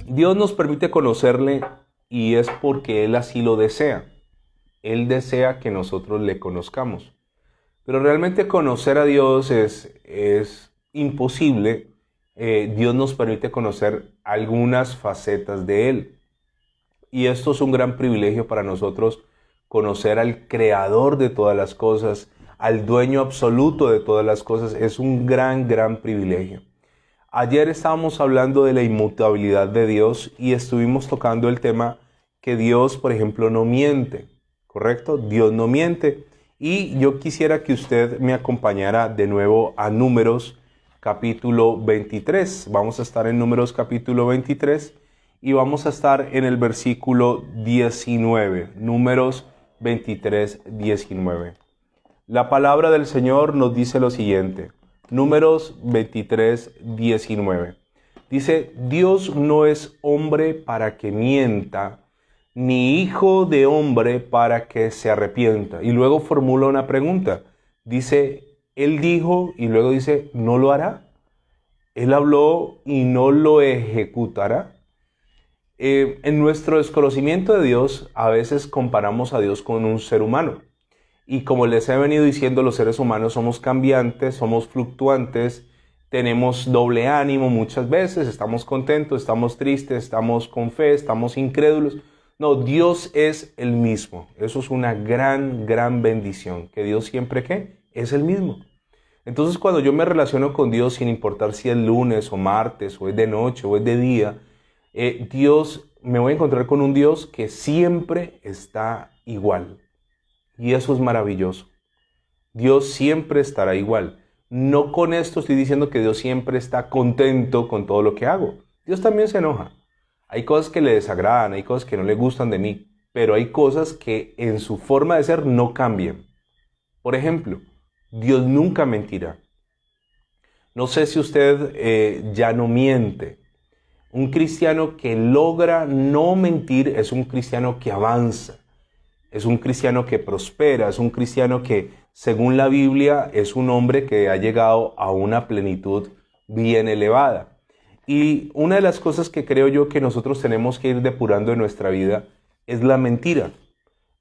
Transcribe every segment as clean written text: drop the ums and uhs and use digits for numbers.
Dios nos permite conocerle y es porque Él así lo desea. Él desea que nosotros le conozcamos. Pero realmente conocer a Dios es imposible. Dios nos permite conocer algunas facetas de Él. Y esto es un gran privilegio para nosotros, conocer al creador de todas las cosas, al dueño absoluto de todas las cosas. Es un gran privilegio. Ayer estábamos hablando de la inmutabilidad de Dios y estuvimos tocando el tema que Dios, por ejemplo, no miente, ¿correcto? Dios no miente. Y yo quisiera que usted me acompañara de nuevo a Números capítulo 23. Vamos a estar en Números capítulo 23 y vamos a estar en el versículo 19. Números 23, 19. La palabra del Señor nos dice lo siguiente. Números 23, 19. Dice, Dios no es hombre para que mienta, ni hijo de hombre para que se arrepienta. Y luego formula una pregunta. Dice, Él dijo, y luego dice, ¿no lo hará? Él habló y no lo ejecutará. En nuestro desconocimiento de Dios, a veces comparamos a Dios con un ser humano. Y como les he venido diciendo, los seres humanos somos cambiantes, somos fluctuantes, tenemos doble ánimo muchas veces, estamos contentos, estamos tristes, estamos con fe, estamos incrédulos. No, Dios es el mismo. Eso es una gran bendición, que Dios siempre, ¿qué? Es el mismo. Entonces, cuando yo me relaciono con Dios, sin importar si es lunes o martes, o es de noche, o es de día, me voy a encontrar con un Dios que siempre está igual. Y eso es maravilloso. Dios siempre estará igual. No con esto estoy diciendo que Dios siempre está contento con todo lo que hago. Dios también se enoja. Hay cosas que le desagradan, hay cosas que no le gustan de mí, pero hay cosas que en su forma de ser no cambian. Por ejemplo, Dios nunca mentirá. No sé si usted ya no miente. Un cristiano que logra no mentir es un cristiano que avanza. Es un cristiano que prospera, es un cristiano que, según la Biblia, es un hombre que ha llegado a una plenitud bien elevada. Y una de las cosas que creo yo que nosotros tenemos que ir depurando en nuestra vida es la mentira.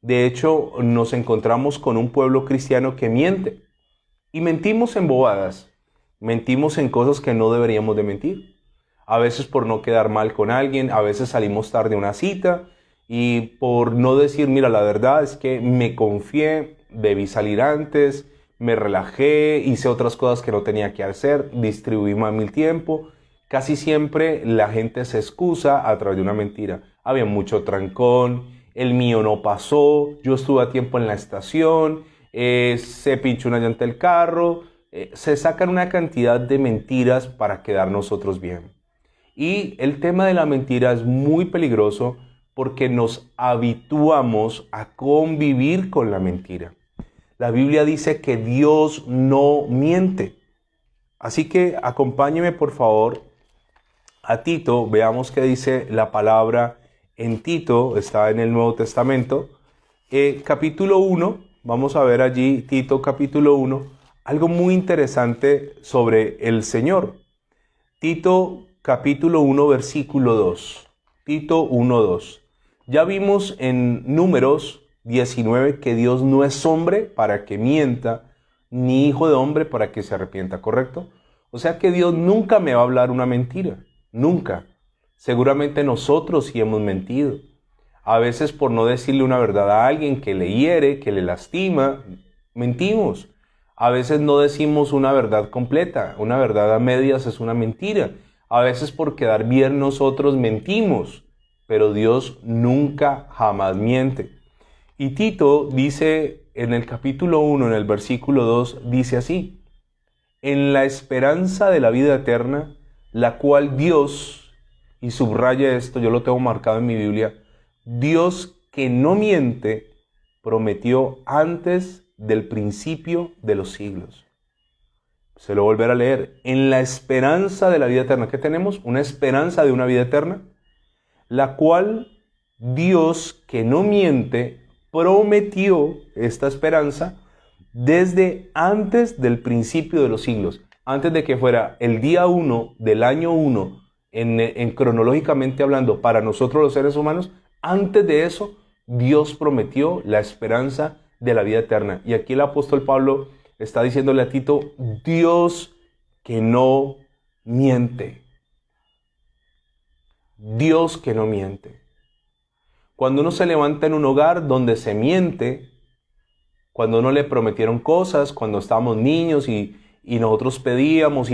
De hecho, nos encontramos con un pueblo cristiano que miente. Y mentimos en bobadas, mentimos en cosas que no deberíamos de mentir. A veces por no quedar mal con alguien, a veces salimos tarde a una cita, y por no decir, mira, la verdad es que me confié, debí salir antes, me relajé, hice otras cosas que no tenía que hacer, distribuí mal mi tiempo. Casi siempre la gente se excusa a través de una mentira. Había mucho trancón, el mío no pasó, yo estuve a tiempo en la estación, se pinchó una llanta del carro. Se sacan una cantidad de mentiras para quedar nosotros bien. Y el tema de la mentira es muy peligroso, porque nos habituamos a convivir con la mentira. La Biblia dice que Dios no miente. Así que acompáñeme por favor a Tito, veamos qué dice la palabra en Tito, está en el Nuevo Testamento. Capítulo 1, vamos a ver allí Tito capítulo 1, algo muy interesante sobre el Señor. Tito capítulo 1 versículo 2. Tito 1, 2. Ya vimos en Números 19 que Dios no es hombre para que mienta, ni hijo de hombre para que se arrepienta, ¿correcto? O sea que Dios nunca me va a hablar una mentira, nunca. Seguramente nosotros sí hemos mentido. A veces por no decirle una verdad a alguien que le hiere, que le lastima, mentimos. A veces no decimos una verdad completa, una verdad a medias es una mentira. A veces por quedar bien nosotros mentimos. Pero Dios nunca, jamás miente. Y Tito dice en el capítulo 1, en el versículo 2, dice así: en la esperanza de la vida eterna, la cual Dios, y subraya esto, yo lo tengo marcado en mi Biblia, Dios que no miente, prometió antes del principio de los siglos. Se lo volveré a leer. En la esperanza de la vida eterna. ¿Qué tenemos? Una esperanza de una vida eterna, la cual Dios, que no miente, prometió esta esperanza desde antes del principio de los siglos, antes de que fuera el día 1 del año 1, en cronológicamente hablando, para nosotros los seres humanos, antes de eso, Dios prometió la esperanza de la vida eterna. Y aquí el apóstol Pablo está diciéndole a Tito, Dios que no miente. Dios que no miente. Cuando uno se levanta en un hogar donde se miente, cuando uno le prometieron cosas, cuando estábamos niños y nosotros pedíamos,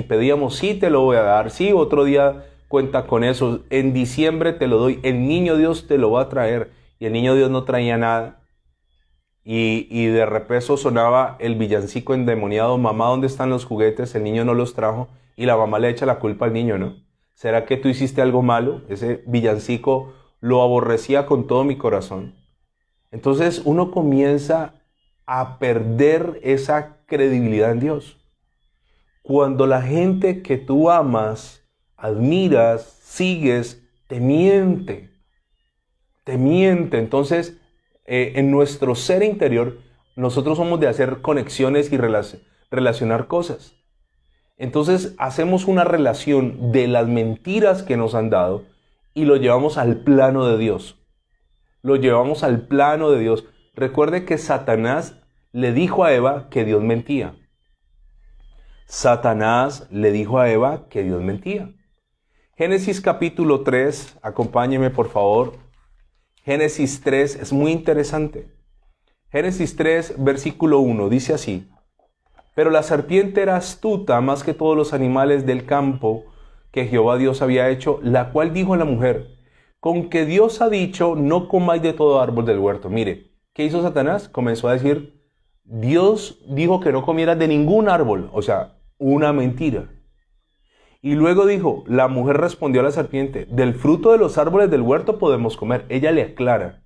sí te lo voy a dar, sí, otro día cuenta con eso, en diciembre te lo doy, el niño Dios te lo va a traer, y el niño Dios no traía nada, y de repeso sonaba el villancico endemoniado, mamá, ¿dónde están los juguetes? El niño no los trajo, y la mamá le echa la culpa al niño, ¿no? ¿Será que tú hiciste algo malo? Ese villancico lo aborrecía con todo mi corazón. Entonces uno comienza a perder esa credibilidad en Dios. Cuando la gente que tú amas, admiras, sigues, te miente. Entonces, en nuestro ser interior, nosotros somos de hacer conexiones y relacionar cosas. Entonces, hacemos una relación de las mentiras que nos han dado y lo llevamos al plano de Dios. Recuerde que Satanás le dijo a Eva que Dios mentía. Génesis capítulo 3, acompáñeme por favor. Génesis 3 es muy interesante. Génesis 3, versículo 1, dice así. Pero la serpiente era astuta más que todos los animales del campo que Jehová Dios había hecho, la cual dijo a la mujer, con que Dios ha dicho, no comáis de todo árbol del huerto. Mire, ¿qué hizo Satanás? Comenzó a decir, Dios dijo que no comieras de ningún árbol, o sea, una mentira. Y luego dijo, la mujer respondió a la serpiente, del fruto de los árboles del huerto podemos comer. Ella le aclara,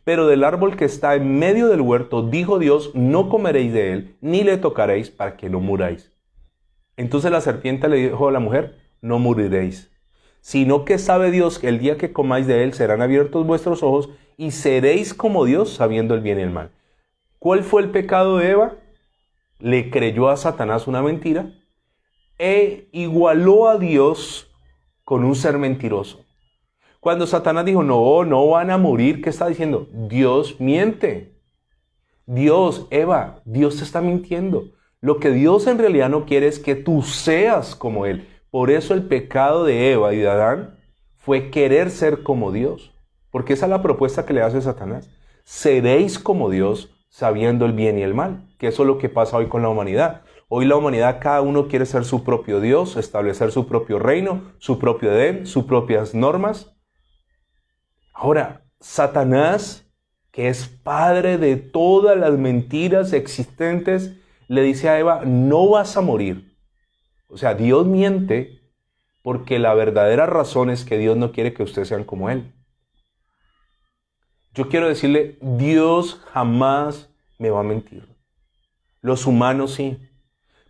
pero del árbol que está en medio del huerto, dijo Dios, no comeréis de él, ni le tocaréis para que no muráis. Entonces la serpiente le dijo a la mujer, no moriréis, sino que sabe Dios que el día que comáis de él serán abiertos vuestros ojos y seréis como Dios sabiendo el bien y el mal. ¿Cuál fue el pecado de Eva? Le creyó a Satanás una mentira e igualó a Dios con un ser mentiroso. Cuando Satanás dijo, no van a morir, ¿qué está diciendo? Dios miente. Eva, Dios te está mintiendo. Lo que Dios en realidad no quiere es que tú seas como Él. Por eso el pecado de Eva y de Adán fue querer ser como Dios. Porque esa es la propuesta que le hace Satanás. Seréis como Dios sabiendo el bien y el mal. Que eso es lo que pasa hoy con la humanidad. Hoy la humanidad, cada uno quiere ser su propio Dios, establecer su propio reino, su propio Edén, sus propias normas. Ahora, Satanás, que es padre de todas las mentiras existentes, le dice a Eva, no vas a morir. O sea, Dios miente porque la verdadera razón es que Dios no quiere que ustedes sean como Él. Yo quiero decirle, Dios jamás me va a mentir. Los humanos sí.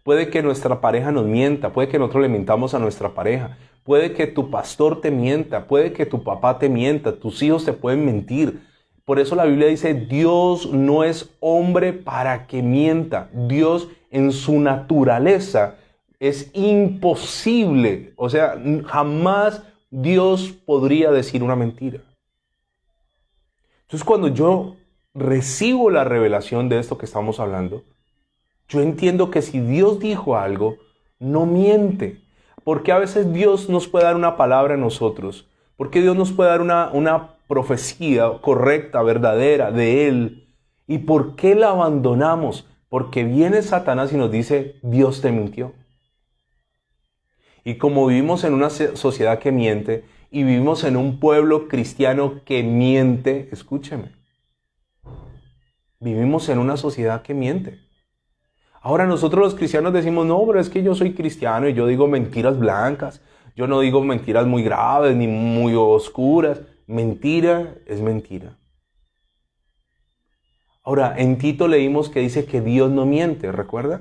Puede que nuestra pareja nos mienta, puede que nosotros le mintamos a nuestra pareja, puede que tu pastor te mienta, puede que tu papá te mienta, tus hijos te pueden mentir. Por eso la Biblia dice, Dios no es hombre para que mienta. Dios en su naturaleza es imposible. O sea, jamás Dios podría decir una mentira. Entonces cuando yo recibo la revelación de esto que estamos hablando, yo entiendo que si Dios dijo algo, no miente. Porque a veces Dios nos puede dar una palabra a nosotros. Porque Dios nos puede dar una profecía correcta, verdadera de Él. ¿Y por qué la abandonamos? Porque viene Satanás y nos dice, Dios te mintió. Y como vivimos en una sociedad que miente, y vivimos en un pueblo cristiano que miente, escúcheme. Vivimos en una sociedad que miente. Ahora nosotros los cristianos decimos, no, pero es que yo soy cristiano y yo digo mentiras blancas. Yo no digo mentiras muy graves ni muy oscuras. Mentira es mentira. Ahora, en Tito leímos que dice que Dios no miente, ¿recuerda?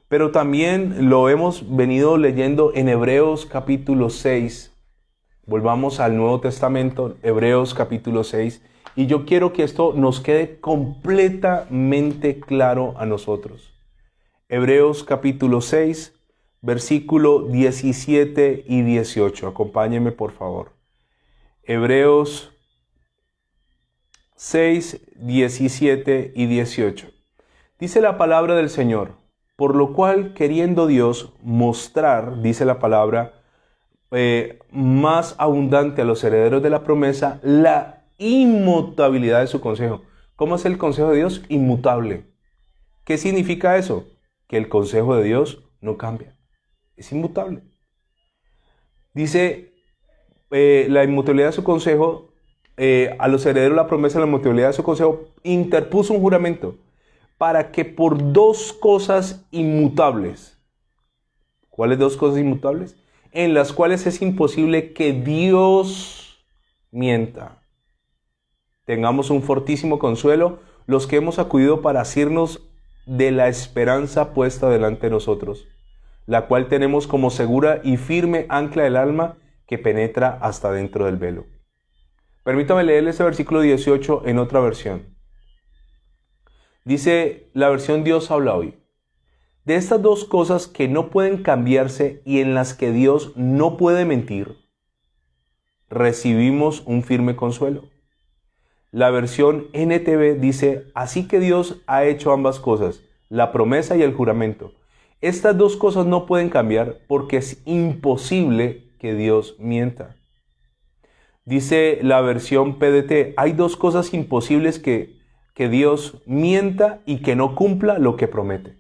Pero también lo hemos venido leyendo en Hebreos capítulo 6. Volvamos al Nuevo Testamento, Hebreos capítulo 6. Y yo quiero que esto nos quede completamente claro a nosotros. Hebreos capítulo 6, versículo 17 y 18. Acompáñenme, por favor. Hebreos 6, 17 y 18. Dice la palabra del Señor: por lo cual, queriendo Dios mostrar, dice la palabra, más abundante a los herederos de la promesa, la inmutabilidad de su consejo. ¿Cómo es el consejo de Dios? Inmutable. ¿Qué significa eso? Que el consejo de Dios no cambia. Es inmutable. Dice la inmutabilidad de su consejo, a los herederos de la promesa, la inmutabilidad de su consejo, interpuso un juramento para que por dos cosas inmutables. ¿Cuáles dos cosas inmutables? En las cuales es imposible que Dios mienta. Tengamos un fortísimo consuelo los que hemos acudido para asirnos de la esperanza puesta delante de nosotros, la cual tenemos como segura y firme ancla del alma que penetra hasta dentro del velo. Permítame leer este versículo 18 en otra versión. Dice la versión Dios habla hoy: de estas dos cosas que no pueden cambiarse y en las que Dios no puede mentir, recibimos un firme consuelo. La versión NTV dice: así que Dios ha hecho ambas cosas, la promesa y el juramento. Estas dos cosas no pueden cambiar porque es imposible que Dios mienta. Dice la versión PDT: hay dos cosas imposibles que Dios mienta y que no cumpla lo que promete.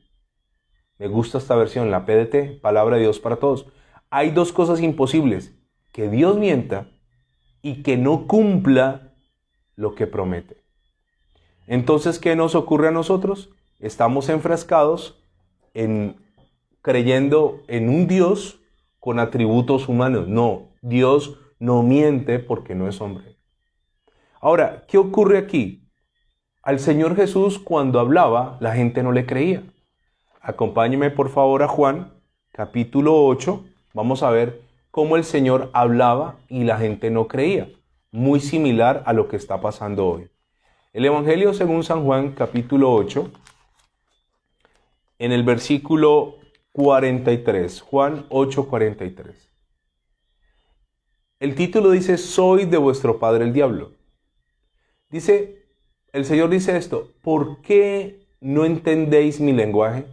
Me gusta esta versión, la PDT, Palabra de Dios para Todos. Hay dos cosas imposibles: que Dios mienta y que no cumpla lo que promete. Entonces, ¿qué nos ocurre a nosotros? Estamos enfrascados creyendo en un Dios con atributos humanos. No, Dios no miente porque no es hombre. Ahora, ¿qué ocurre aquí? Al Señor Jesús, cuando hablaba, la gente no le creía. Acompáñeme por favor a Juan, capítulo 8. Vamos a ver cómo el Señor hablaba y la gente no creía. Muy similar a lo que está pasando hoy. El Evangelio según San Juan, capítulo 8, en el versículo 43. Juan 8, 43. El título dice: soy de vuestro padre el diablo. El Señor dice esto: ¿por qué no entendéis mi lenguaje?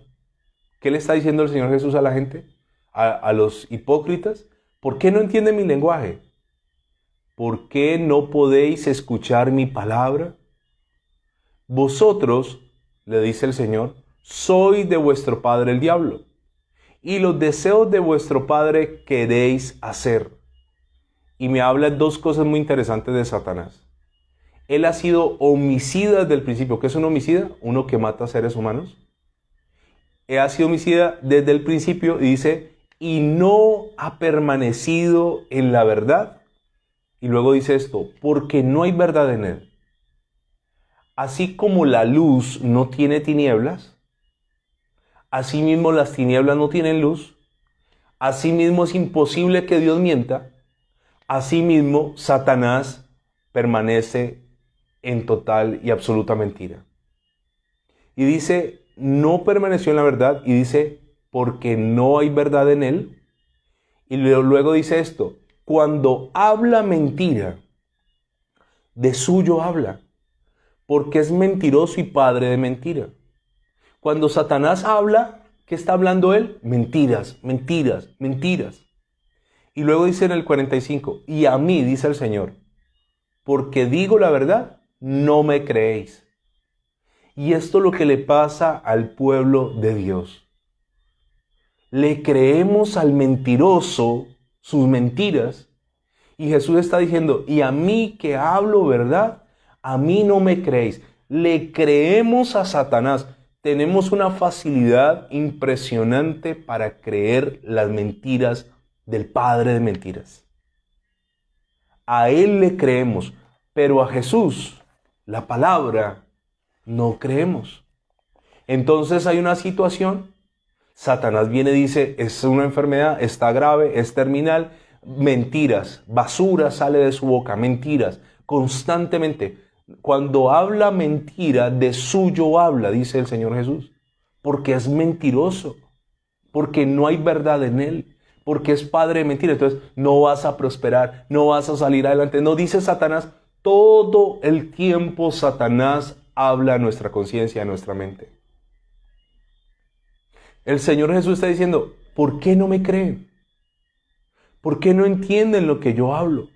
¿Qué le está diciendo el Señor Jesús a la gente? A los hipócritas. ¿Por qué no entienden mi lenguaje? ¿Por qué no podéis escuchar mi palabra? Vosotros, le dice el Señor, sois de vuestro padre el diablo, y los deseos de vuestro padre queréis hacer. Y me habla dos cosas muy interesantes de Satanás. Él ha sido homicida desde el principio. ¿Qué es un homicida? Uno que mata seres humanos. Él ha sido homicida desde el principio y dice: y no ha permanecido en la verdad. Y luego dice esto: porque no hay verdad en él. Así como la luz no tiene tinieblas, asimismo las tinieblas no tienen luz, asimismo es imposible que Dios mienta, asimismo Satanás permanece en total y absoluta mentira. Y dice: no permaneció en la verdad, y dice: porque no hay verdad en él. Y luego dice esto: cuando habla mentira, de suyo habla, porque es mentiroso y padre de mentira. Cuando Satanás habla, ¿qué está hablando él? Mentiras, mentiras, mentiras. Y luego dice en el 45: y a mí, dice el Señor, porque digo la verdad, no me creéis. Y esto es lo que le pasa al pueblo de Dios. Le creemos al mentiroso sus mentiras. Y Jesús está diciendo: y a mí que hablo verdad, a mí no me creéis. Le creemos a Satanás. Tenemos una facilidad impresionante para creer las mentiras del padre de mentiras. A él le creemos, pero a Jesús, la palabra, no creemos. Entonces hay una situación. Satanás viene y dice: es una enfermedad, está grave, es terminal. Mentiras, basura sale de su boca, mentiras, constantemente. Cuando habla mentira, de suyo habla, dice el Señor Jesús. Porque es mentiroso. Porque no hay verdad en él. Porque es padre de mentira. Entonces no vas a prosperar, no vas a salir adelante. No dice Satanás, todo el tiempo Satanás habla a nuestra conciencia, a nuestra mente. El Señor Jesús está diciendo, ¿por qué no me creen? ¿Por qué no entienden lo que yo hablo?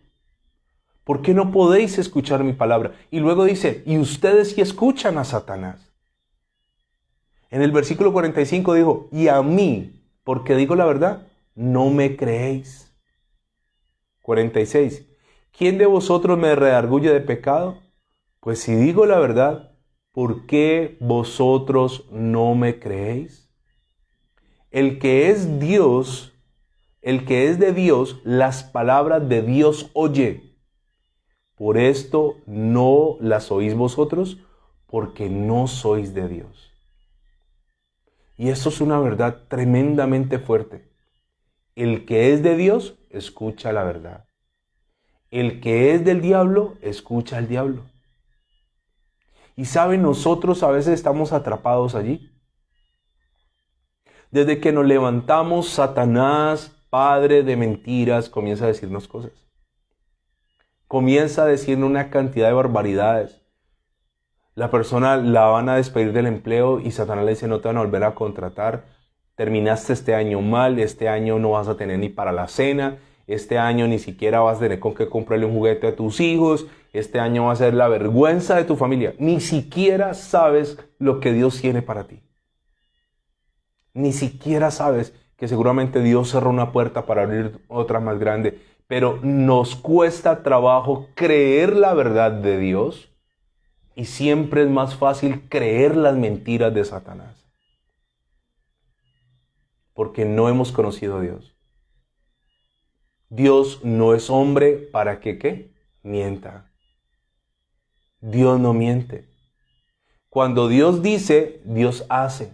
¿Por qué no podéis escuchar mi palabra? Y luego dice, y ustedes sí escuchan a Satanás. En el versículo 45 dijo, y a mí, porque digo la verdad, no me creéis. 46. ¿Quién de vosotros me redarguye de pecado? Pues si digo la verdad, ¿por qué vosotros no me creéis? El que es de Dios, las palabras de Dios oye. Por esto no las oís vosotros, porque no sois de Dios. Y esto es una verdad tremendamente fuerte. El que es de Dios, escucha la verdad. El que es del diablo, escucha al diablo. Y saben, nosotros a veces estamos atrapados allí. Desde que nos levantamos, Satanás, padre de mentiras, comienza a decirnos cosas. Comienza a decirnos una cantidad de barbaridades. La persona la van a despedir del empleo y Satanás le dice, no te van a volver a contratar. Terminaste este año mal, este año no vas a tener ni para la cena, este año ni siquiera vas a tener con qué comprarle un juguete a tus hijos, este año va a ser la vergüenza de tu familia. Ni siquiera sabes lo que Dios tiene para ti. Ni siquiera sabes que seguramente Dios cerró una puerta para abrir otra más grande. Pero nos cuesta trabajo creer la verdad de Dios y siempre es más fácil creer las mentiras de Satanás. Porque no hemos conocido a Dios. Dios no es hombre para que, ¿qué? Mienta. Dios no miente. Cuando Dios dice, Dios hace.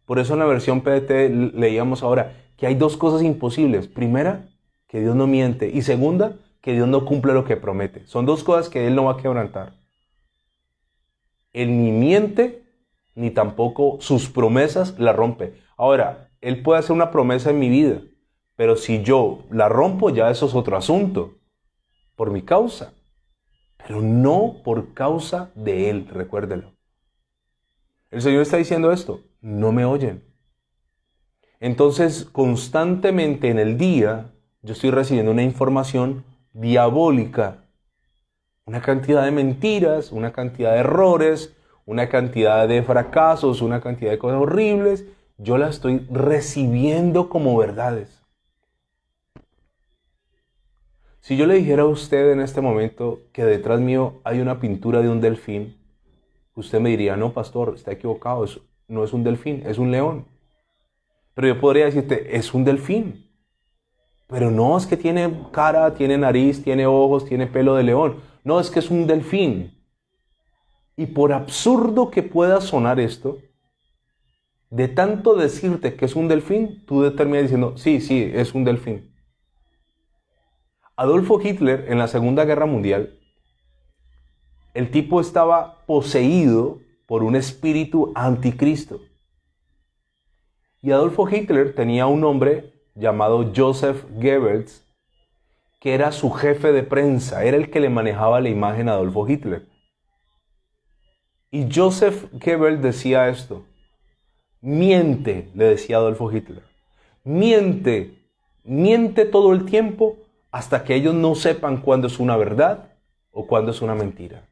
Por eso en la versión PDT leíamos ahora que hay dos cosas imposibles. Primera, que Dios no miente. Y segunda, que Dios no cumple lo que promete. Son dos cosas que Él no va a quebrantar. Él ni miente, ni tampoco sus promesas las rompe. Ahora, Él puede hacer una promesa en mi vida, pero si yo la rompo, ya eso es otro asunto. Por mi causa. Pero no por causa de Él, recuérdelo. El Señor está diciendo esto, no me oyen. Entonces, constantemente en el día, yo estoy recibiendo una información diabólica. Una cantidad de mentiras, una cantidad de errores, una cantidad de fracasos, una cantidad de cosas horribles. Yo las estoy recibiendo como verdades. Si yo le dijera a usted en este momento que detrás mío hay una pintura de un delfín, usted me diría, no, pastor, está equivocado, no es un delfín, es un león. Pero yo podría decirte, es un delfín. Pero no, es que tiene cara, tiene nariz, tiene ojos, tiene pelo de león. No, es que es un delfín. Y por absurdo que pueda sonar esto, de tanto decirte que es un delfín, tú terminas diciendo, sí, es un delfín. Adolfo Hitler en la Segunda Guerra Mundial, el tipo estaba poseído por un espíritu anticristo. Y Adolfo Hitler tenía un hombre llamado Joseph Goebbels, que era su jefe de prensa, era el que le manejaba la imagen a Adolfo Hitler. Y Joseph Goebbels decía esto, miente, le decía Adolfo Hitler, miente todo el tiempo hasta que ellos no sepan cuándo es una verdad o cuándo es una mentira.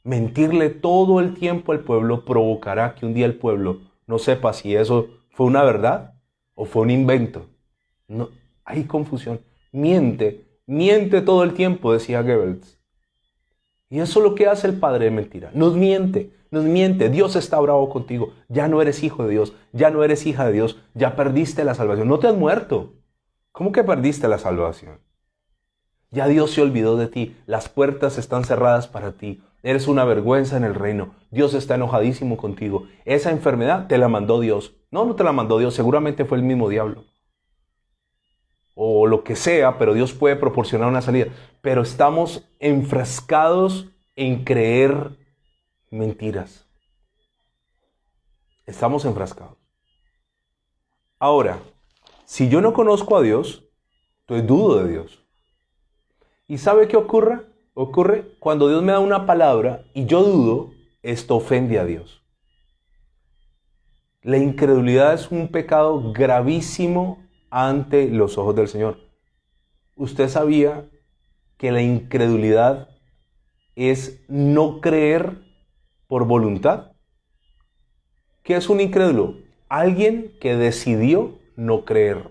Mentirle todo el tiempo al pueblo provocará que un día el pueblo no sepa si eso fue una verdad o fue un invento. No, hay confusión. Miente todo el tiempo, decía Goebbels. Y eso es lo que hace el padre de mentira. Nos miente. Dios está bravo contigo. Ya no eres hijo de Dios, ya no eres hija de Dios, ya perdiste la salvación. No te has muerto. ¿Cómo que perdiste la salvación? Ya Dios se olvidó de ti. Las puertas están cerradas para ti. Eres una vergüenza en el reino. Dios está enojadísimo contigo. Esa enfermedad te la mandó Dios. No te la mandó Dios. Seguramente fue el mismo diablo. o lo que sea, pero Dios puede proporcionar una salida. Pero estamos enfrascados en creer mentiras. Estamos enfrascados. Ahora, si yo no conozco a Dios, entonces dudo de Dios. ¿Y sabe qué ocurre? Ocurre cuando Dios me da una palabra y yo dudo, esto ofende a Dios. La incredulidad es un pecado gravísimo ante los ojos del Señor. ¿Usted sabía que la incredulidad es no creer por voluntad? ¿Qué es un incrédulo? Alguien que decidió no creer.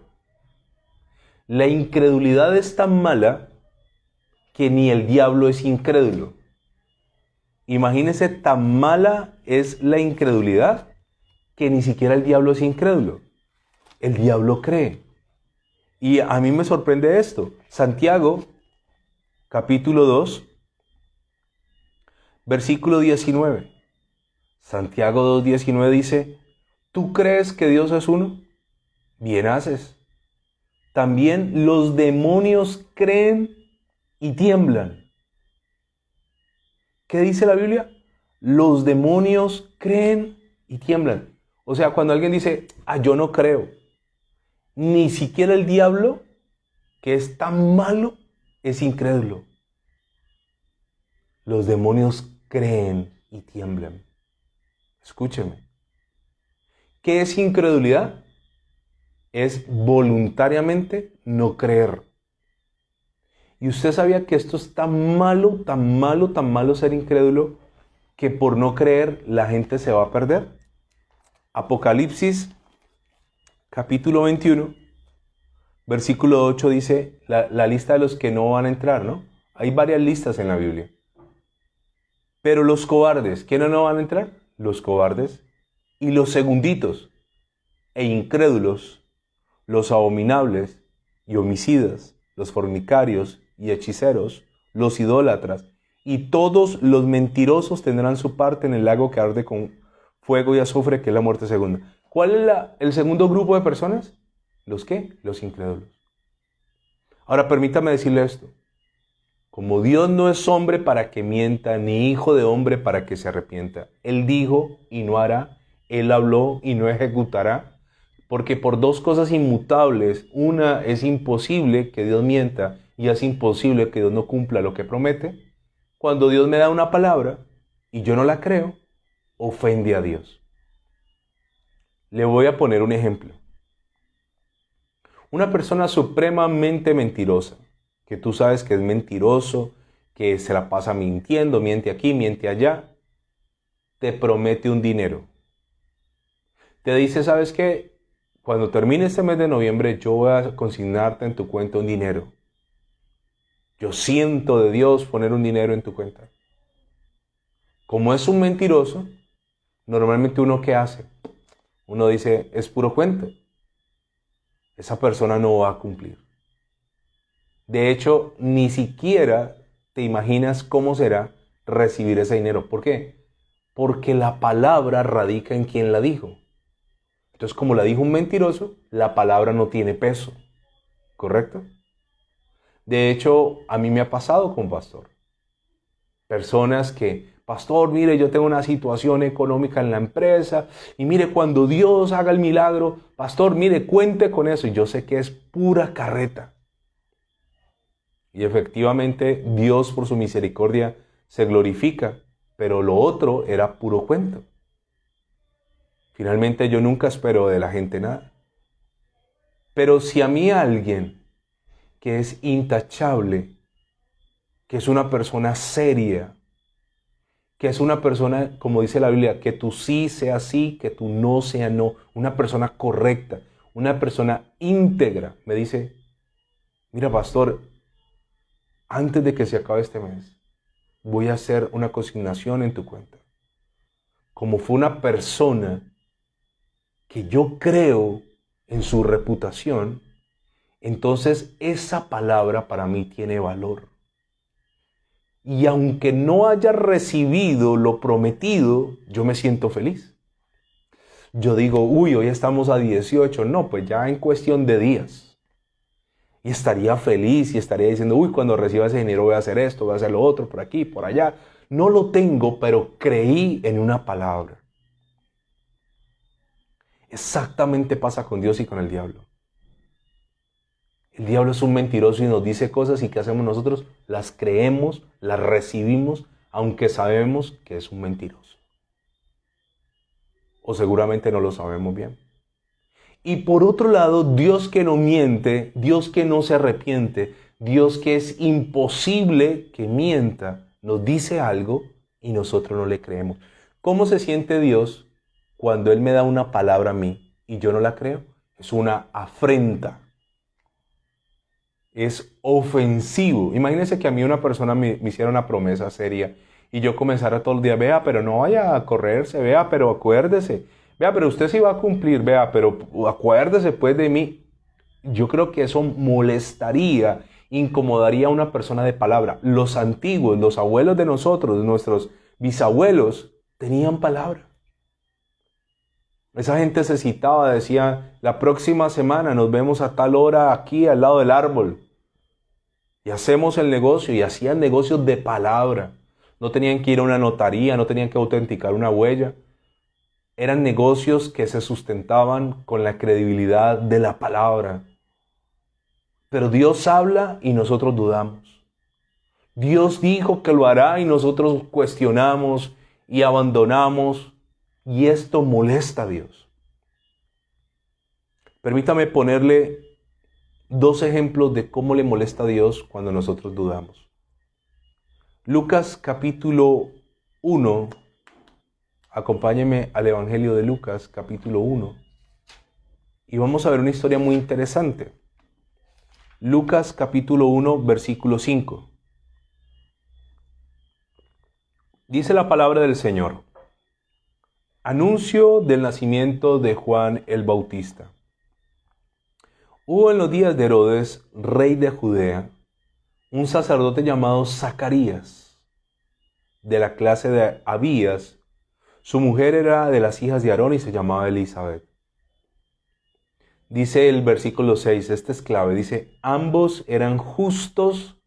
La incredulidad es tan mala que ni el diablo es incrédulo. Imagínese, tan mala es la incredulidad que ni siquiera el diablo es incrédulo. El diablo cree. Y a mí me sorprende esto. Santiago, capítulo 2, versículo 19. Santiago 2:19 dice, ¿tú crees que Dios es uno? Bien haces. También los demonios creen y tiemblan. ¿Qué dice la Biblia? Los demonios creen y tiemblan. O sea, cuando alguien dice, yo no creo, ni siquiera el diablo, que es tan malo, es incrédulo. Los demonios creen y tiemblan. Escúcheme. ¿Qué es incredulidad? Es voluntariamente no creer. ¿Y usted sabía que esto es tan malo, tan malo, tan malo ser incrédulo, que por no creer la gente se va a perder? Apocalipsis, capítulo 21, versículo 8 dice la lista de los que no van a entrar, ¿no? Hay varias listas en la Biblia. Pero los cobardes, ¿quiénes no van a entrar? Los cobardes y los segunditos e incrédulos, los abominables y homicidas, los fornicarios y hechiceros, los idólatras y todos los mentirosos tendrán su parte en el lago que arde con fuego y azufre, que es la muerte segunda. ¿Cuál es el segundo grupo de personas? ¿Los qué? Los incrédulos. Ahora permítame decirle esto. Como Dios no es hombre para que mienta, ni hijo de hombre para que se arrepienta. Él dijo y no hará, Él habló y no ejecutará. Porque por dos cosas inmutables, una, es imposible que Dios mienta y es imposible que Dios no cumpla lo que promete. Cuando Dios me da una palabra y yo no la creo, ofende a Dios. Le voy a poner un ejemplo. Una persona supremamente mentirosa, que tú sabes que es mentiroso, que se la pasa mintiendo, miente aquí, miente allá, te promete un dinero. Te dice, ¿sabes qué? Cuando termine este mes de noviembre, yo voy a consignarte en tu cuenta un dinero. Yo siento de Dios poner un dinero en tu cuenta. Como es un mentiroso, normalmente uno, ¿qué hace? Uno dice, es puro cuento. Esa persona no va a cumplir. De hecho, ni siquiera te imaginas cómo será recibir ese dinero. ¿Por qué? Porque la palabra radica en quien la dijo. Entonces, como la dijo un mentiroso, la palabra no tiene peso. ¿Correcto? De hecho, a mí me ha pasado con pastor. Personas que, pastor, mire, yo tengo una situación económica en la empresa y mire, cuando Dios haga el milagro, pastor, mire, cuente con eso. Y yo sé que es pura carreta. Y efectivamente, Dios por su misericordia se glorifica, pero lo otro era puro cuento. Finalmente, yo nunca espero de la gente nada. Pero si a mí alguien que es intachable, que es una persona seria, que es una persona, como dice la Biblia, que tu sí sea sí, que tu no sea no, una persona correcta, una persona íntegra, me dice, mira, pastor, antes de que se acabe este mes, voy a hacer una consignación en tu cuenta. Como fue una persona que yo creo en su reputación, entonces esa palabra para mí tiene valor. Y aunque no haya recibido lo prometido, yo me siento feliz. Yo digo, uy, hoy estamos a 18. No, pues ya en cuestión de días. Y estaría feliz y estaría diciendo, uy, cuando reciba ese dinero voy a hacer esto, voy a hacer lo otro, por aquí, por allá. No lo tengo, pero creí en una palabra. Exactamente pasa con Dios y con el diablo. El diablo es un mentiroso y nos dice cosas y ¿qué hacemos nosotros? Las creemos, las recibimos, aunque sabemos que es un mentiroso. O seguramente no lo sabemos bien. Y por otro lado, Dios que no miente, Dios que no se arrepiente, Dios que es imposible que mienta, nos dice algo y nosotros no le creemos. ¿Cómo se siente Dios cuando Él me da una palabra a mí y yo no la creo? Es una afrenta. Es ofensivo. Imagínense que a mí una persona me hiciera una promesa seria y yo comenzara todo el día, vea, pero no vaya a correrse, vea, pero acuérdese, vea, pero usted sí va a cumplir, vea, pero acuérdese pues de mí. Yo creo que eso molestaría, incomodaría a una persona de palabra. Los antiguos, los abuelos de nosotros, nuestros bisabuelos, tenían palabra. Esa gente se citaba, decía, la próxima semana nos vemos a tal hora aquí al lado del árbol. Y hacemos el negocio, y hacían negocios de palabra. No tenían que ir a una notaría, no tenían que autenticar una huella. Eran negocios que se sustentaban con la credibilidad de la palabra. Pero Dios habla y nosotros dudamos. Dios dijo que lo hará y nosotros cuestionamos y abandonamos. Y esto molesta a Dios. Permítame ponerle dos ejemplos de cómo le molesta a Dios cuando nosotros dudamos. Lucas capítulo 1. Acompáñeme al Evangelio de Lucas capítulo 1. Y vamos a ver una historia muy interesante. Lucas capítulo 1, versículo 5. Dice la palabra del Señor. Anuncio del nacimiento de Juan el Bautista. Hubo en los días de Herodes, rey de Judea, un sacerdote llamado Zacarías, de la clase de Abías. Su mujer era de las hijas de Aarón y se llamaba Elizabeth. Dice el versículo 6, este es clave, dice, ambos eran justos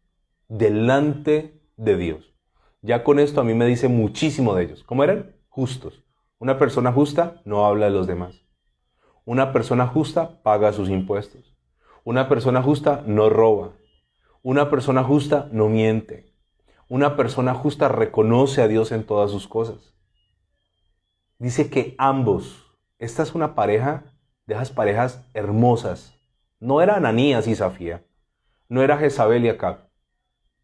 delante de Dios. Ya con esto a mí me dice muchísimo de ellos. ¿Cómo eran? Justos. Una persona justa no habla de los demás. Una persona justa paga sus impuestos. Una persona justa no roba. Una persona justa no miente. Una persona justa reconoce a Dios en todas sus cosas. Dice que ambos, esta es una pareja de esas parejas hermosas. No era Ananías y Safía, no era Jezabel y Acab,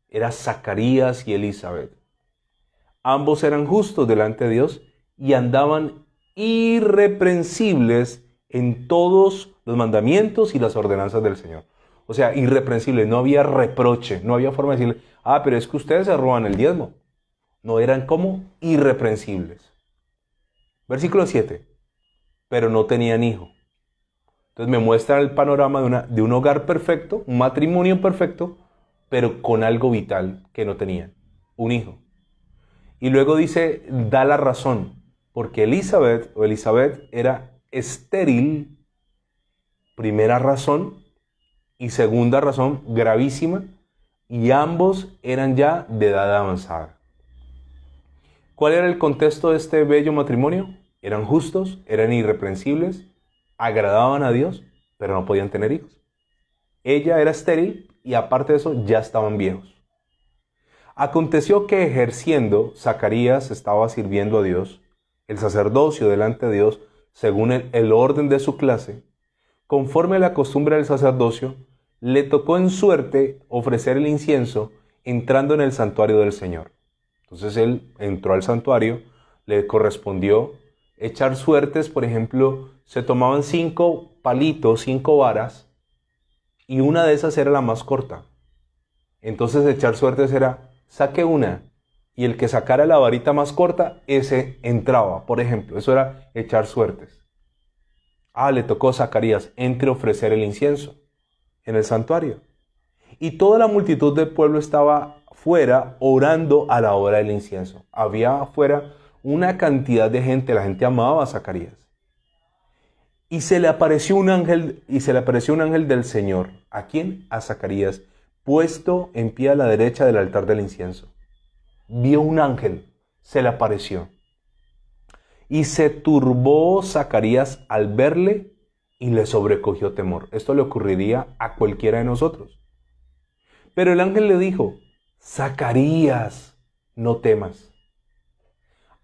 era Zacarías y Elizabeth. Ambos eran justos delante de Dios y andaban irreprensibles en todos los mandamientos y las ordenanzas del Señor. O sea, irreprensibles, no había reproche, no había forma de decirle, pero es que ustedes se roban el diezmo. No, eran como irreprensibles. Versículo 7. Pero no tenían hijo. Entonces me muestra el panorama de un hogar perfecto, un matrimonio perfecto, pero con algo vital que no tenían, un hijo. Y luego dice, da la razón, porque Elizabeth era estéril, primera razón, y segunda razón, gravísima, y ambos eran ya de edad avanzada. ¿Cuál era el contexto de este bello matrimonio? Eran justos, eran irreprensibles, agradaban a Dios, pero no podían tener hijos. Ella era estéril y aparte de eso ya estaban viejos. Aconteció que ejerciendo, Zacarías estaba sirviendo a Dios, el sacerdocio delante de Dios, según el orden de su clase. Conforme a la costumbre del sacerdocio, le tocó en suerte ofrecer el incienso entrando en el santuario del Señor. Entonces él entró al santuario, le correspondió echar suertes, por ejemplo, se tomaban 5 palitos, 5 varas, y una de esas era la más corta. Entonces echar suertes era, saque una, y el que sacara la varita más corta, ese entraba, por ejemplo. Eso era echar suertes. Le tocó a Zacarías, entre a ofrecer el incienso en el santuario. Y toda la multitud del pueblo estaba fuera orando a la hora del incienso. Había afuera una cantidad de gente, la gente amaba a Zacarías. Y se le apareció un ángel, del Señor. ¿A quién? A Zacarías, puesto en pie a la derecha del altar del incienso. Vio un ángel, se le apareció. Y se turbó Zacarías al verle y le sobrecogió temor. Esto le ocurriría a cualquiera de nosotros. Pero el ángel le dijo: Zacarías, no temas.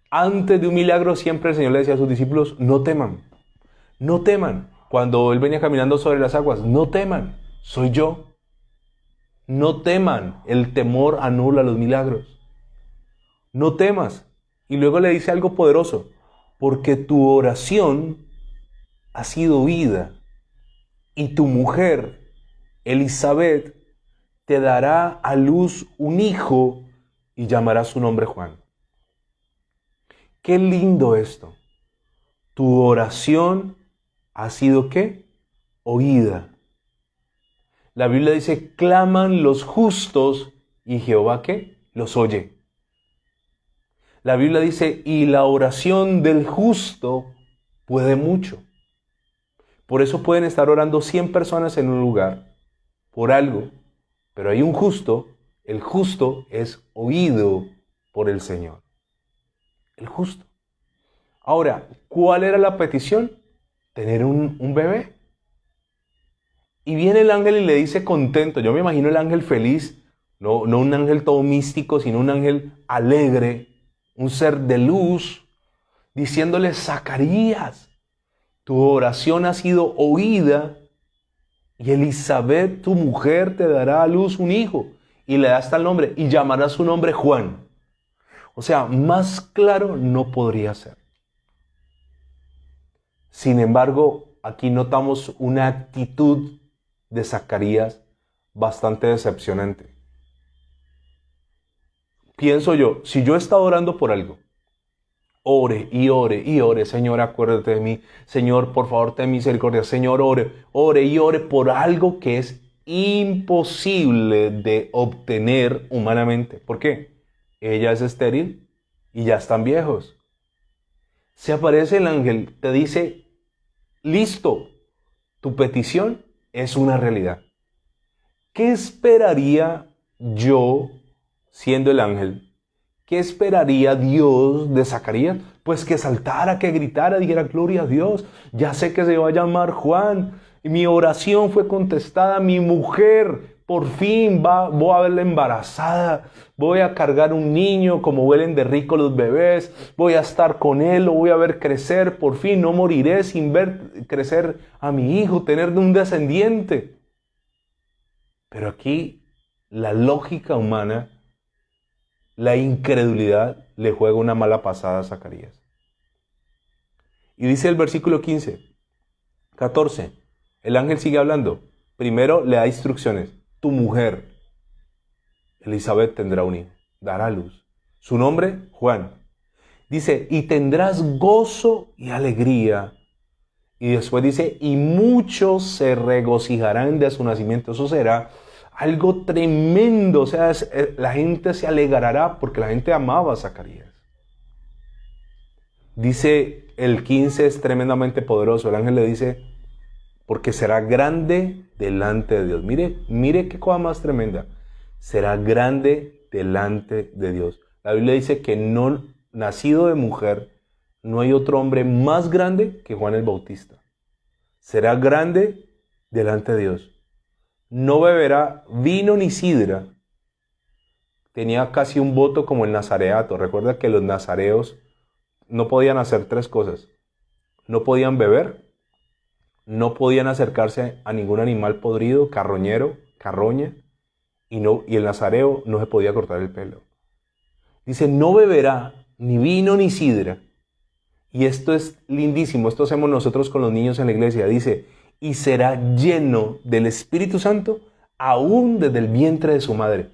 Antes de un milagro siempre el Señor le decía a sus discípulos: no teman, no teman. Cuando él venía caminando sobre las aguas: no teman, soy yo. No teman, el temor anula los milagros. No temas. Y luego le dice algo poderoso: porque tu oración ha sido oída, y tu mujer, Elizabeth, te dará a luz un hijo y llamará su nombre Juan. Qué lindo esto. Tu oración ha sido ¿qué? Oída. La Biblia dice: claman los justos y Jehová ¿qué? Los oye. La Biblia dice: y la oración del justo puede mucho. Por eso pueden estar orando 100 personas en un lugar por algo, pero hay un justo. El justo es oído por el Señor. El justo. Ahora, ¿cuál era la petición? Tener un bebé. Y viene el ángel y le dice contento. Yo me imagino el ángel feliz, no un ángel todo místico, sino un ángel alegre, un ser de luz, diciéndole: Zacarías, tu oración ha sido oída, y Elizabeth, tu mujer, te dará a luz un hijo. Y le da hasta el nombre, y llamará su nombre Juan. O sea, más claro no podría ser. Sin embargo, aquí notamos una actitud de Zacarías bastante decepcionante. Pienso yo, si yo he estado orando por algo, ore y ore y ore: Señor, acuérdate de mí. Señor, por favor, ten misericordia. Señor, ore y ore por algo que es imposible de obtener humanamente. ¿Por qué? Ella es estéril y ya están viejos. Se aparece el ángel, te dice: listo, tu petición es una realidad. ¿Qué esperaría yo, siendo el ángel? ¿Qué esperaría Dios de Zacarías? Pues que saltara, que gritara, dijera: gloria a Dios, ya sé que se va a llamar Juan, mi oración fue contestada, mi mujer por fin voy a verla embarazada, voy a cargar un niño como huelen de rico los bebés, voy a estar con él, lo voy a ver crecer, por fin no moriré sin ver crecer a mi hijo, tener un descendiente. Pero aquí la lógica humana, la incredulidad, le juega una mala pasada a Zacarías. Y dice el versículo 14, el ángel sigue hablando. Primero le da instrucciones: tu mujer, Elizabeth, tendrá un hijo, dará a luz. Su nombre, Juan. Dice: y tendrás gozo y alegría. Y después dice: y muchos se regocijarán de su nacimiento. Eso será algo tremendo. O sea, la gente se alegrará porque la gente amaba a Zacarías. Dice el 15, es tremendamente poderoso. El ángel le dice: porque será grande delante de Dios. Mire qué cosa más tremenda. Será grande delante de Dios. La Biblia dice que no, nacido de mujer, no hay otro hombre más grande que Juan el Bautista. Será grande delante de Dios. No beberá vino ni sidra. Tenía casi un voto como el nazareato. Recuerda que los nazareos no podían hacer 3 cosas. No podían beber, no podían acercarse a ningún animal podrido, carroñero, carroña, y el nazareo no se podía cortar el pelo. Dice: no beberá ni vino ni sidra. Y esto es lindísimo, esto hacemos nosotros con los niños en la iglesia. Dice: y será lleno del Espíritu Santo aún desde el vientre de su madre.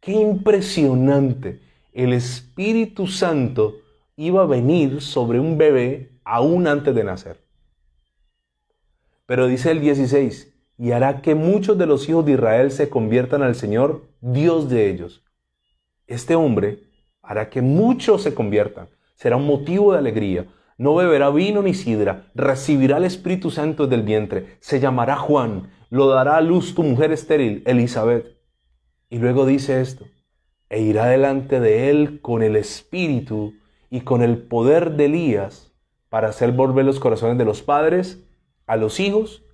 ¡Qué impresionante! El Espíritu Santo iba a venir sobre un bebé aún antes de nacer. Pero dice el 16: y hará que muchos de los hijos de Israel se conviertan al Señor, Dios de ellos. Este hombre hará que muchos se conviertan. Será un motivo de alegría. No beberá vino ni sidra, recibirá el Espíritu Santo del vientre, se llamará Juan, lo dará a luz tu mujer estéril, Elizabeth. Y luego dice esto, e irá delante de él con el Espíritu y con el poder de Elías para hacer volver los corazones de los padres a los hijos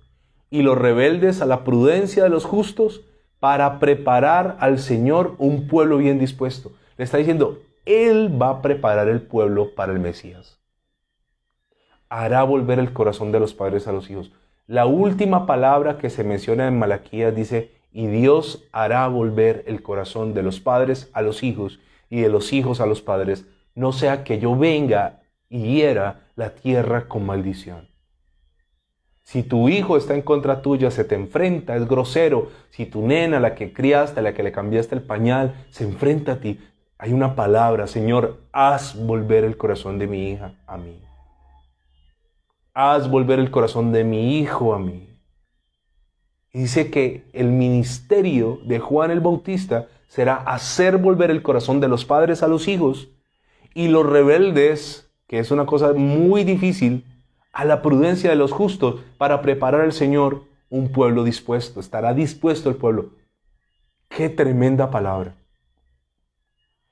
y los rebeldes a la prudencia de los justos para preparar al Señor un pueblo bien dispuesto. Le está diciendo, Él va a preparar el pueblo para el Mesías. Hará volver el corazón de los padres a los hijos. La última palabra que se menciona en Malaquías dice, y Dios hará volver el corazón de los padres a los hijos y de los hijos a los padres, no sea que yo venga y hiera la tierra con maldición. Si tu hijo está en contra tuya, se te enfrenta, es grosero. Si tu nena, la que criaste, la que le cambiaste el pañal, se enfrenta a ti, hay una palabra, Señor, haz volver el corazón de mi hija a mí. Haz volver el corazón de mi hijo a mí. Y dice que el ministerio de Juan el Bautista será hacer volver el corazón de los padres a los hijos y los rebeldes, que es una cosa muy difícil, a la prudencia de los justos para preparar al Señor un pueblo dispuesto. Estará dispuesto el pueblo. ¡Qué tremenda palabra!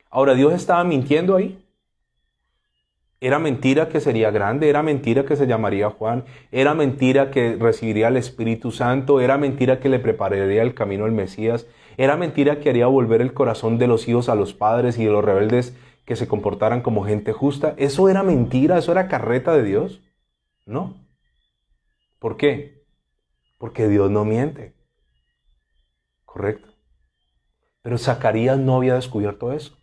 Ahora, ¿Dios estaba mintiendo ahí? Era mentira que sería grande, era mentira que se llamaría Juan, era mentira que recibiría el Espíritu Santo, era mentira que le prepararía el camino al Mesías, era mentira que haría volver el corazón de los hijos a los padres y de los rebeldes que se comportaran como gente justa. ¿Eso era mentira? ¿Eso era carreta de Dios? No. ¿Por qué? Porque Dios no miente. Correcto. Pero Zacarías no había descubierto eso.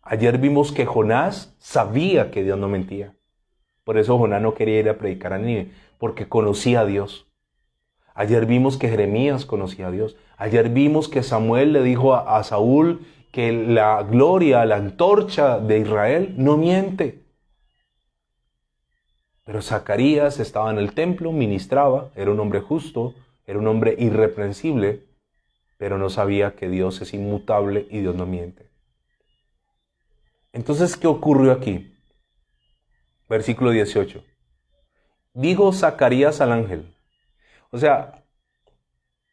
Ayer vimos que Jonás sabía que Dios no mentía. Por eso Jonás no quería ir a predicar a Nínive, porque conocía a Dios. Ayer vimos que Jeremías conocía a Dios. Ayer vimos que Samuel le dijo a Saúl que la gloria, la antorcha de Israel no miente. Pero Zacarías estaba en el templo, ministraba, era un hombre justo, era un hombre irreprensible, pero no sabía que Dios es inmutable y Dios no miente. Entonces, ¿qué ocurrió aquí? Versículo 18. Dijo Zacarías al ángel. O sea,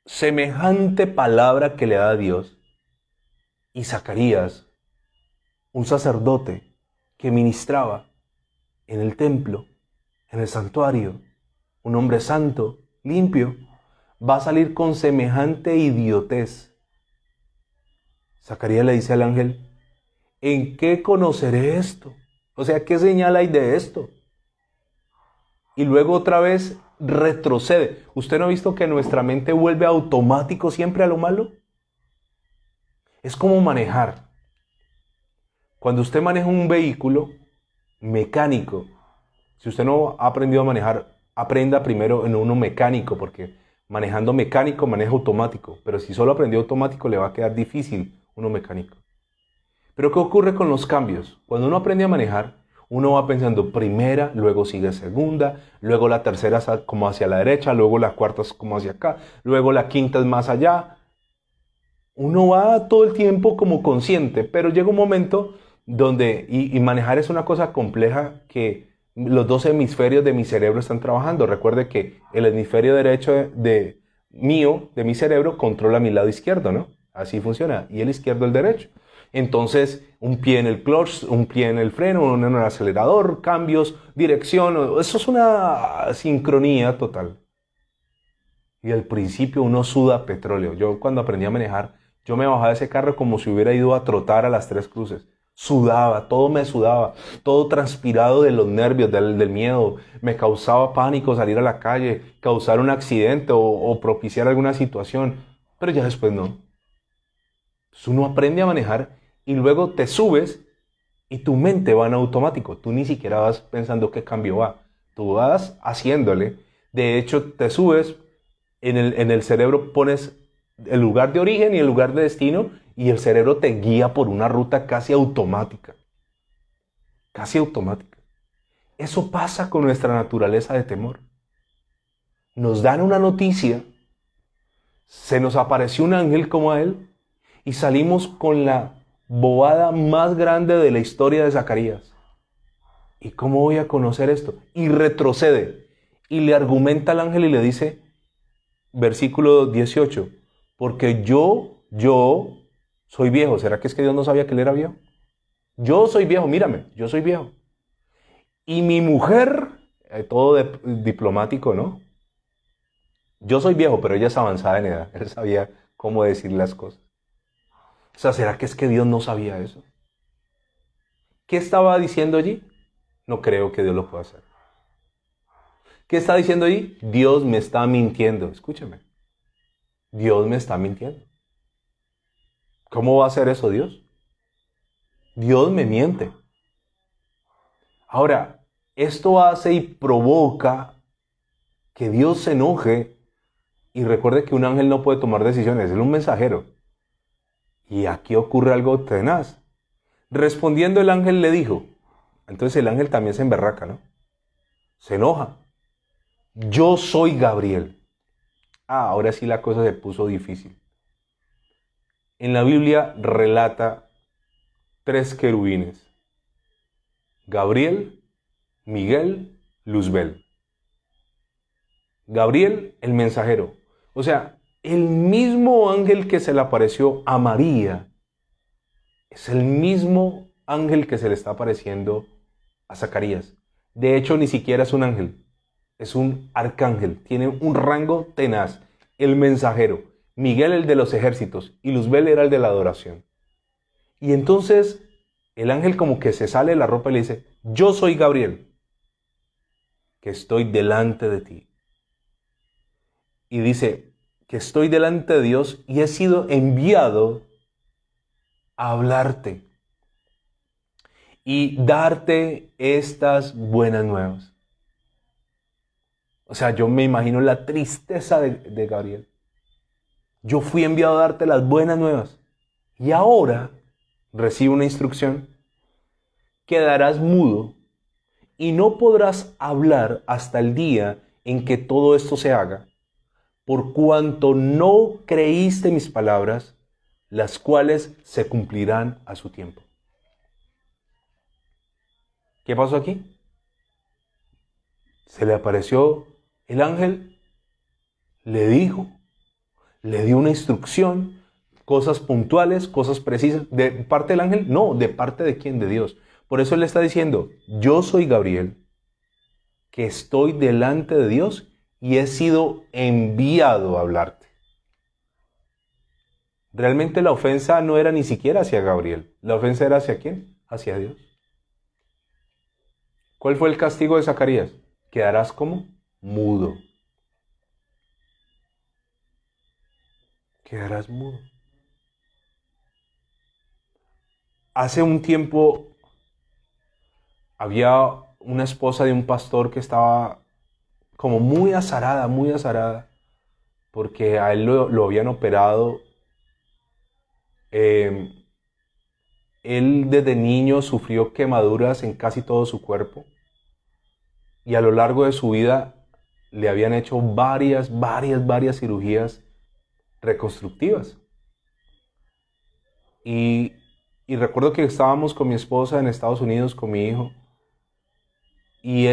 semejante palabra que le da a Dios. Y Zacarías, un sacerdote que ministraba en el templo, en el santuario, un hombre santo, limpio, va a salir con semejante idiotez. Zacarías le dice al ángel, ¿en qué conoceré esto? O sea, ¿qué señal hay de esto? Y luego otra vez retrocede. ¿Usted no ha visto que nuestra mente vuelve automático siempre a lo malo? Es como manejar. Cuando usted maneja un vehículo mecánico, si usted no ha aprendido a manejar, aprenda primero en uno mecánico, porque manejando mecánico maneja automático. Pero si solo aprendió automático le va a quedar difícil uno mecánico. Pero ¿qué ocurre con los cambios? Cuando uno aprende a manejar, uno va pensando primera, luego sigue segunda, luego la tercera es como hacia la derecha, luego la cuarta es como hacia acá, luego la quinta es más allá. Uno va todo el tiempo como consciente, pero llega un momento donde, y manejar es una cosa compleja que los dos hemisferios de mi cerebro están trabajando. Recuerde que el hemisferio derecho de mi cerebro, controla mi lado izquierdo, ¿no? Así funciona, y el izquierdo el derecho. Entonces, un pie en el clutch, un pie en el freno, uno en el acelerador, cambios, dirección, eso es una sincronía total. Y al principio uno suda petróleo. Yo cuando aprendí a manejar, yo me bajaba de ese carro como si hubiera ido a trotar a las Tres Cruces. Sudaba, todo me sudaba, todo transpirado de los nervios, del miedo. Me causaba pánico salir a la calle, causar un accidente o propiciar alguna situación. Pero ya después no. Entonces uno aprende a manejar y luego te subes y tu mente va en automático. Tú ni siquiera vas pensando qué cambio va. Tú vas haciéndole. De hecho, te subes, en el cerebro pones el lugar de origen y el lugar de destino y el cerebro te guía por una ruta casi automática. Casi automática. Eso pasa con nuestra naturaleza de temor. Nos dan una noticia, se nos apareció un ángel como a él y salimos con la bobada más grande de la historia de Zacarías. ¿Y cómo voy a conocer esto? Y retrocede y le argumenta al ángel y le dice, versículo 18, porque yo soy viejo. ¿Será que es que Dios no sabía que él era viejo? Yo soy viejo, mírame, yo soy viejo. Y mi mujer, todo diplomático, ¿no? Yo soy viejo, pero ella es avanzada en edad. Él sabía cómo decir las cosas. O sea, ¿será que es que Dios no sabía eso? ¿Qué estaba diciendo allí? No creo que Dios lo pueda hacer. ¿Qué está diciendo allí? Dios me está mintiendo. Escúcheme. Dios me está mintiendo. ¿Cómo va a hacer eso Dios? Dios me miente. Ahora, esto hace y provoca que Dios se enoje y recuerde que un ángel no puede tomar decisiones, es un mensajero. Y aquí ocurre algo tenaz. Respondiendo el ángel le dijo, entonces el ángel también se emberraca, ¿no? Se enoja. Yo soy Gabriel. Ahora sí la cosa se puso difícil. En la Biblia relata 3 querubines. Gabriel, Miguel, Luzbel. Gabriel, el mensajero. O sea, el mismo ángel que se le apareció a María es el mismo ángel que se le está apareciendo a Zacarías. De hecho, ni siquiera es un ángel, es un arcángel. Tiene un rango tenaz. El mensajero, Miguel el de los ejércitos y Luzbel era el de la adoración. Y entonces el ángel como que se sale de la ropa y le dice, yo soy Gabriel, que estoy delante de ti. Y dice que estoy delante de Dios y he sido enviado a hablarte y darte estas buenas nuevas. O sea, yo me imagino la tristeza de Gabriel. Yo fui enviado a darte las buenas nuevas y ahora recibo una instrucción. Quedarás mudo y no podrás hablar hasta el día en que todo esto se haga, por cuanto no creíste mis palabras, las cuales se cumplirán a su tiempo. ¿Qué pasó aquí? Se le apareció el ángel, le dijo, le dio una instrucción, cosas puntuales, cosas precisas. ¿De parte del ángel? No, ¿de parte de quién? De Dios. Por eso él le está diciendo, yo soy Gabriel, que estoy delante de Dios y he sido enviado a hablarte. Realmente la ofensa no era ni siquiera hacia Gabriel. La ofensa era hacia quién? Hacia Dios. ¿Cuál fue el castigo de Zacarías? Quedarás como mudo. Quedarás mudo. Hace un tiempo había una esposa de un pastor que estaba como muy azarada, porque a él lo habían operado. Él desde niño sufrió quemaduras en casi todo su cuerpo y a lo largo de su vida le habían hecho varias cirugías reconstructivas. Y recuerdo que estábamos con mi esposa en Estados Unidos, con mi hijo, y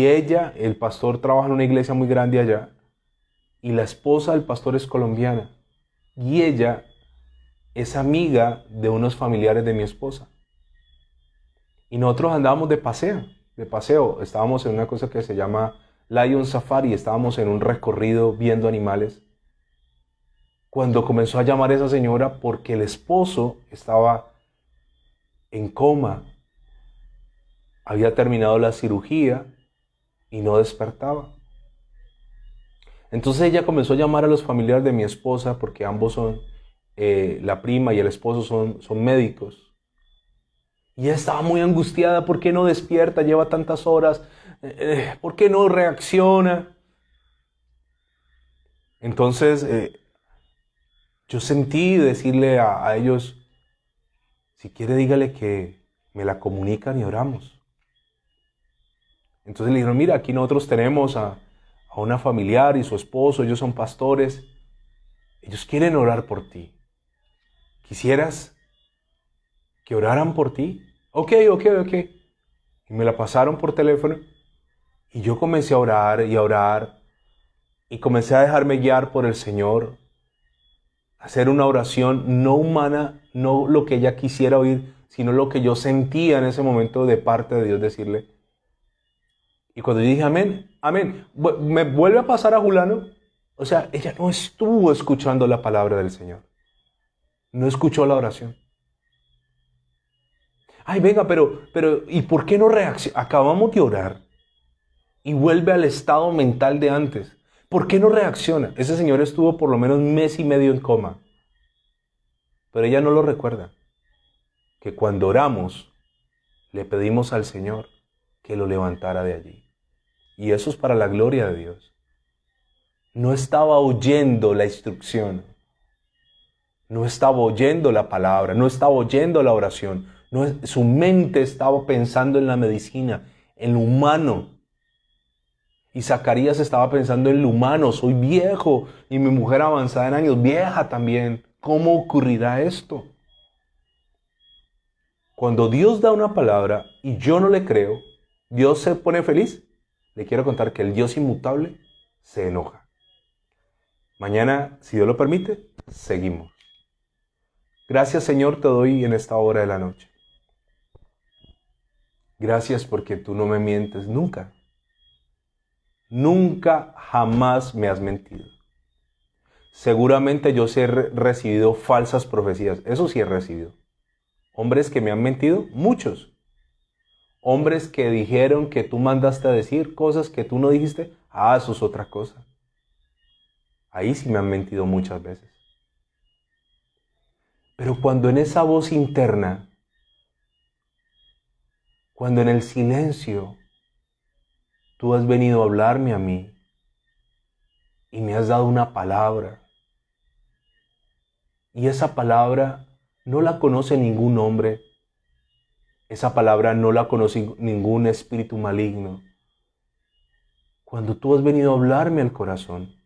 ella, el pastor, trabaja en una iglesia muy grande allá, y la esposa del pastor es colombiana, y ella es amiga de unos familiares de mi esposa. Y nosotros andábamos de paseo, estábamos en una cosa que se llama Lion Safari, estábamos en un recorrido viendo animales, cuando comenzó a llamar a esa señora porque el esposo estaba en coma, había terminado la cirugía y no despertaba. Entonces ella comenzó a llamar a los familiares de mi esposa porque ambos son, la prima y el esposo son médicos. Y ella estaba muy angustiada, ¿por qué no despierta? Lleva tantas horas, ¿por qué no reacciona? Entonces yo sentí decirle a ellos, si quiere dígale que me la comunican y oramos. Entonces le dijeron, mira, aquí nosotros tenemos a una familiar y su esposo, ellos son pastores, ellos quieren orar por ti. ¿Quisieras que oraran por ti? Ok. Y me la pasaron por teléfono y yo comencé a orar y a orar y comencé a dejarme guiar por el Señor, a hacer una oración no humana, no lo que ella quisiera oír, sino lo que yo sentía en ese momento de parte de Dios decirle. Y cuando yo dije amén, amén, me vuelve a pasar a Julano. O sea, ella no estuvo escuchando la palabra del Señor. No escuchó la oración. Ay, venga, pero, ¿y por qué no reacciona? Acabamos de orar y vuelve al estado mental de antes. ¿Por qué no reacciona? Ese señor estuvo por lo menos 1 mes y medio en coma. Pero ella no lo recuerda. Que cuando oramos, le pedimos al Señor que lo levantara de allí. Y eso es para la gloria de Dios. No estaba oyendo la instrucción. No estaba oyendo la palabra. No estaba oyendo la oración. No, su mente estaba pensando en la medicina, en lo humano. Y Zacarías estaba pensando en lo humano. Soy viejo y mi mujer avanzada en años, vieja también. ¿Cómo ocurrirá esto? Cuando Dios da una palabra y yo no le creo, ¿Dios se pone feliz? Le quiero contar que el Dios inmutable se enoja. Mañana, si Dios lo permite, seguimos. Gracias, Señor, te doy en esta hora de la noche. Gracias porque tú no me mientes nunca. Nunca, jamás me has mentido. Seguramente yo sí he recibido falsas profecías. Eso sí he recibido. Hombres que me han mentido, muchos. Hombres que dijeron que tú mandaste a decir cosas que tú no dijiste. Ah, eso es otra cosa. Ahí sí me han mentido muchas veces. Pero cuando en esa voz interna, cuando en el silencio, tú has venido a hablarme a mí y me has dado una palabra, y esa palabra no la conoce ningún hombre, esa palabra no la conoce ningún espíritu maligno. Cuando tú has venido a hablarme al corazón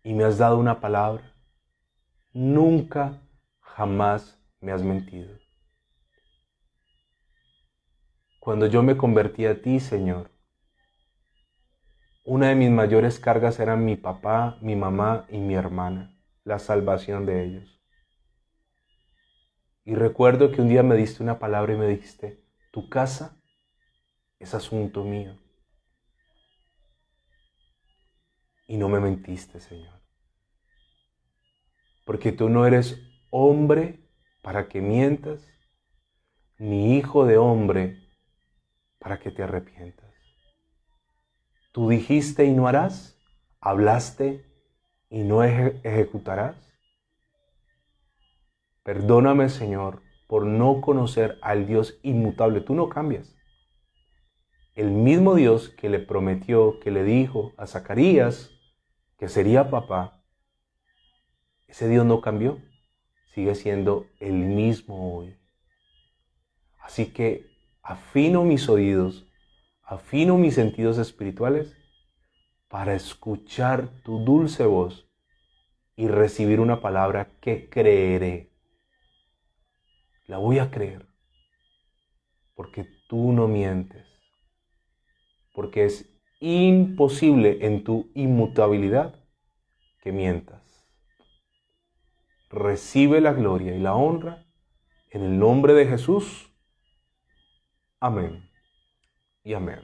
y me has dado una palabra, nunca, jamás me has mentido. Cuando yo me convertí a ti, Señor, una de mis mayores cargas eran mi papá, mi mamá y mi hermana, la salvación de ellos. Y recuerdo que un día me diste una palabra y me dijiste, tu casa es asunto mío. Y no me mentiste, Señor. Porque tú no eres hombre para que mientas, ni hijo de hombre para que te arrepientas. Tú dijiste y no harás, hablaste y no ejecutarás. Perdóname, Señor, por no conocer al Dios inmutable. Tú no cambias. El mismo Dios que le prometió, que le dijo a Zacarías que sería papá, ese Dios no cambió. Sigue siendo el mismo hoy. Así que afino mis oídos, afino mis sentidos espirituales para escuchar tu dulce voz y recibir una palabra que creeré. La voy a creer porque tú no mientes, porque es imposible en tu inmutabilidad que mientas. Recibe la gloria y la honra en el nombre de Jesús. Amén y amén.